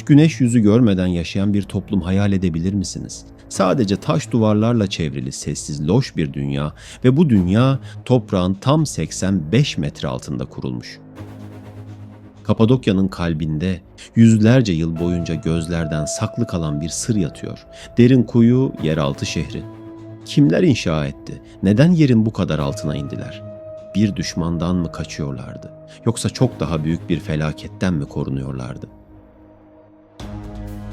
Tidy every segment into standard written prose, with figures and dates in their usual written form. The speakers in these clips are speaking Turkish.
Hiç güneş yüzü görmeden yaşayan bir toplum hayal edebilir misiniz? Sadece taş duvarlarla çevrili sessiz loş bir dünya ve bu dünya toprağın tam 85 metre altında kurulmuş. Kapadokya'nın kalbinde yüzlerce yıl boyunca gözlerden saklı kalan bir sır yatıyor. Derin kuyu, yeraltı şehri. Kimler inşa etti? Neden yerin bu kadar altına indiler? Bir düşmandan mı kaçıyorlardı? Yoksa çok daha büyük bir felaketten mi korunuyorlardı?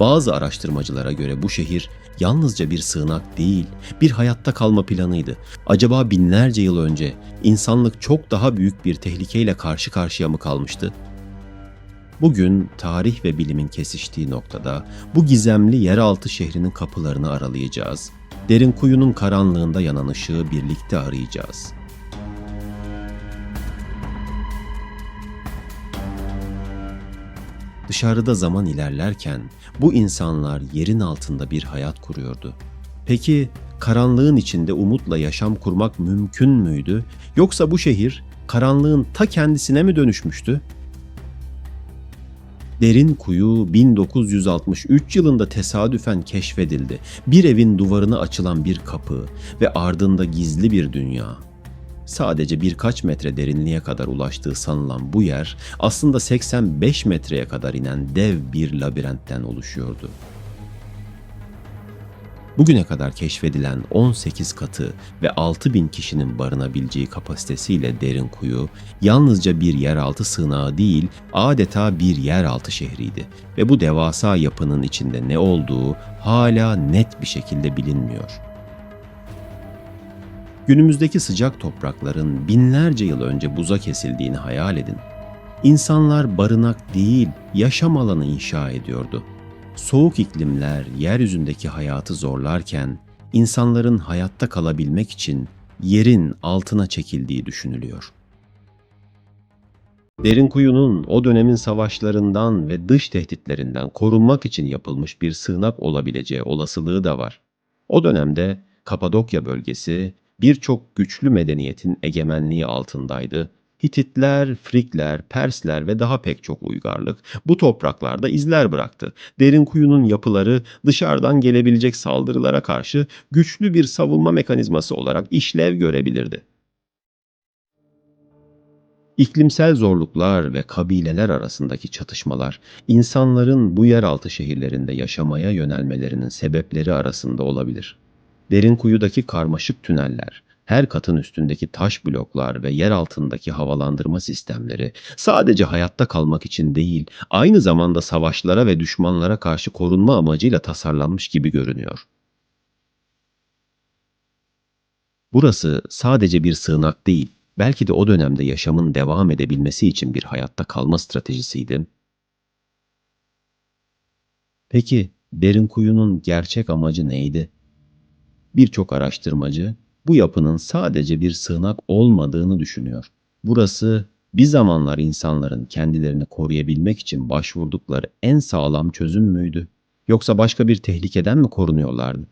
Bazı araştırmacılara göre bu şehir yalnızca bir sığınak değil, bir hayatta kalma planıydı. Acaba binlerce yıl önce insanlık çok daha büyük bir tehlikeyle karşı karşıya mı kalmıştı? Bugün tarih ve bilimin kesiştiği noktada bu gizemli yeraltı şehrinin kapılarını aralayacağız. Derin kuyunun karanlığında yanan ışığı birlikte arayacağız. Dışarıda zaman ilerlerken bu insanlar yerin altında bir hayat kuruyordu. Peki karanlığın içinde umutla yaşam kurmak mümkün müydü? Yoksa bu şehir karanlığın ta kendisine mi dönüşmüştü? Derin kuyu 1963 yılında tesadüfen keşfedildi. Bir evin duvarına açılan bir kapı ve ardında gizli bir dünya. Sadece birkaç metre derinliğe kadar ulaştığı sanılan bu yer aslında 85 metreye kadar inen dev bir labirentten oluşuyordu. Bugüne kadar keşfedilen 18 katı ve 6.000 kişinin barınabileceği kapasitesiyle derin kuyu yalnızca bir yeraltı sığınağı değil, adeta bir yeraltı şehriydi ve bu devasa yapının içinde ne olduğu hala net bir şekilde bilinmiyor. Günümüzdeki sıcak toprakların binlerce yıl önce buza kesildiğini hayal edin. İnsanlar barınak değil, yaşam alanı inşa ediyordu. Soğuk iklimler yeryüzündeki hayatı zorlarken, insanların hayatta kalabilmek için yerin altına çekildiği düşünülüyor. Derin kuyunun o dönemin savaşlarından ve dış tehditlerinden korunmak için yapılmış bir sığınak olabileceği olasılığı da var. O dönemde Kapadokya bölgesi birçok güçlü medeniyetin egemenliği altındaydı. Hititler, Frikler, Persler ve daha pek çok uygarlık bu topraklarda izler bıraktı. Derin kuyunun yapıları dışarıdan gelebilecek saldırılara karşı güçlü bir savunma mekanizması olarak işlev görebilirdi. İklimsel zorluklar ve kabileler arasındaki çatışmalar, insanların bu yeraltı şehirlerinde yaşamaya yönelmelerinin sebepleri arasında olabilir. Derin kuyudaki karmaşık tüneller, her katın üstündeki taş bloklar ve yer altındaki havalandırma sistemleri sadece hayatta kalmak için değil, aynı zamanda savaşlara ve düşmanlara karşı korunma amacıyla tasarlanmış gibi görünüyor. Burası sadece bir sığınak değil, belki de o dönemde yaşamın devam edebilmesi için bir hayatta kalma stratejisiydi. Peki derin kuyunun gerçek amacı neydi? Birçok araştırmacı bu yapının sadece bir sığınak olmadığını düşünüyor. Burası bir zamanlar insanların kendilerini koruyabilmek için başvurdukları en sağlam çözüm müydü? Yoksa başka bir tehlikeden mi korunuyorlardı?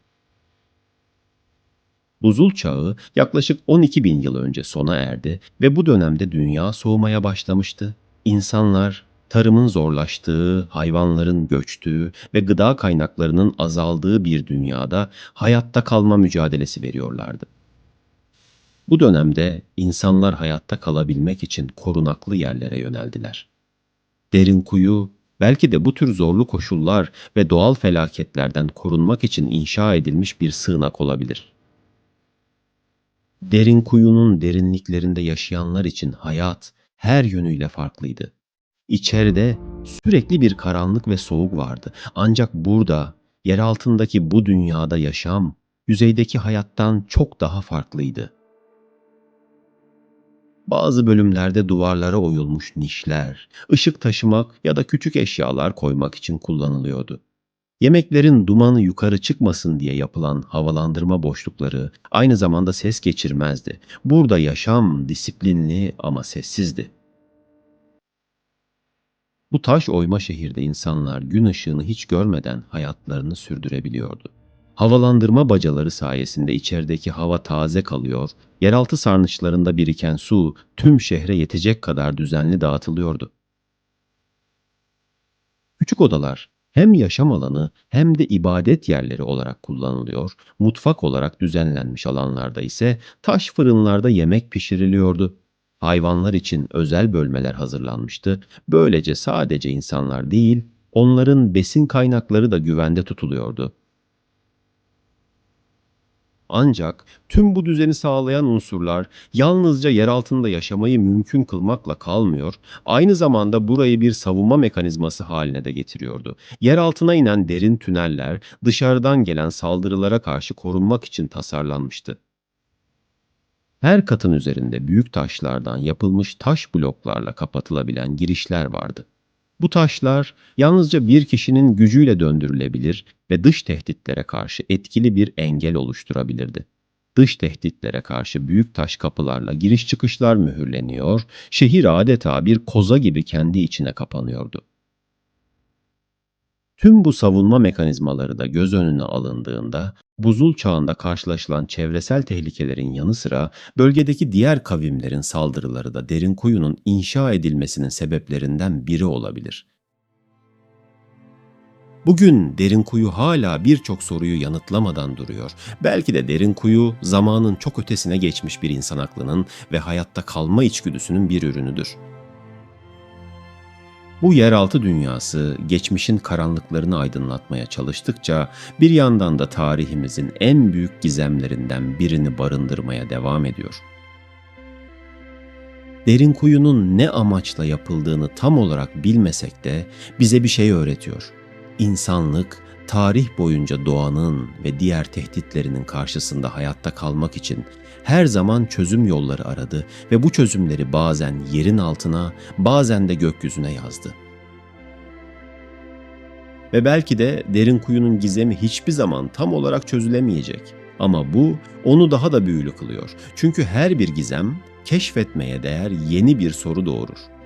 Buzul çağı yaklaşık 12 bin yıl önce sona erdi ve bu dönemde dünya soğumaya başlamıştı. İnsanlar tarımın zorlaştığı, hayvanların göçtüğü ve gıda kaynaklarının azaldığı bir dünyada hayatta kalma mücadelesi veriyorlardı. Bu dönemde insanlar hayatta kalabilmek için korunaklı yerlere yöneldiler. Derin kuyu belki de bu tür zorlu koşullar ve doğal felaketlerden korunmak için inşa edilmiş bir sığınak olabilir. Derin kuyunun derinliklerinde yaşayanlar için hayat her yönüyle farklıydı. İçeride sürekli bir karanlık ve soğuk vardı. Ancak burada, yer altındaki bu dünyada yaşam, yüzeydeki hayattan çok daha farklıydı. Bazı bölümlerde duvarlara oyulmuş nişler, ışık taşımak ya da küçük eşyalar koymak için kullanılıyordu. Yemeklerin dumanı yukarı çıkmasın diye yapılan havalandırma boşlukları aynı zamanda ses geçirmezdi. Burada yaşam disiplinli ama sessizdi. Bu taş oyma şehirde insanlar gün ışığını hiç görmeden hayatlarını sürdürebiliyordu. Havalandırma bacaları sayesinde içerideki hava taze kalıyor, yeraltı sarnıçlarında biriken su tüm şehre yetecek kadar düzenli dağıtılıyordu. Küçük odalar hem yaşam alanı hem de ibadet yerleri olarak kullanılıyor, mutfak olarak düzenlenmiş alanlarda ise taş fırınlarda yemek pişiriliyordu. Hayvanlar için özel bölmeler hazırlanmıştı. Böylece sadece insanlar değil, onların besin kaynakları da güvende tutuluyordu. Ancak tüm bu düzeni sağlayan unsurlar yalnızca yer altında yaşamayı mümkün kılmakla kalmıyor, aynı zamanda burayı bir savunma mekanizması haline de getiriyordu. Yer altına inen derin tüneller dışarıdan gelen saldırılara karşı korunmak için tasarlanmıştı. Her katın üzerinde büyük taşlardan yapılmış taş bloklarla kapatılabilen girişler vardı. Bu taşlar yalnızca bir kişinin gücüyle döndürülebilir ve dış tehditlere karşı etkili bir engel oluşturabilirdi. Dış tehditlere karşı büyük taş kapılarla giriş çıkışlar mühürleniyor, şehir adeta bir koza gibi kendi içine kapanıyordu. Tüm bu savunma mekanizmaları da göz önüne alındığında, buzul çağında karşılaşılan çevresel tehlikelerin yanı sıra bölgedeki diğer kavimlerin saldırıları da Derinkuyu'nun inşa edilmesinin sebeplerinden biri olabilir. Bugün Derinkuyu hala birçok soruyu yanıtlamadan duruyor. Belki de Derinkuyu zamanın çok ötesine geçmiş bir insan aklının ve hayatta kalma içgüdüsünün bir ürünüdür. Bu yeraltı dünyası geçmişin karanlıklarını aydınlatmaya çalıştıkça bir yandan da tarihimizin en büyük gizemlerinden birini barındırmaya devam ediyor. Derinkuyu'nun ne amaçla yapıldığını tam olarak bilmesek de bize bir şey öğretiyor. İnsanlık, tarih boyunca doğanın ve diğer tehditlerinin karşısında hayatta kalmak için her zaman çözüm yolları aradı ve bu çözümleri bazen yerin altına, bazen de gökyüzüne yazdı. Ve belki de Derinkuyu'nun gizemi hiçbir zaman tam olarak çözülemeyecek. Ama bu onu daha da büyülü kılıyor. Çünkü her bir gizem keşfetmeye değer yeni bir soru doğurur.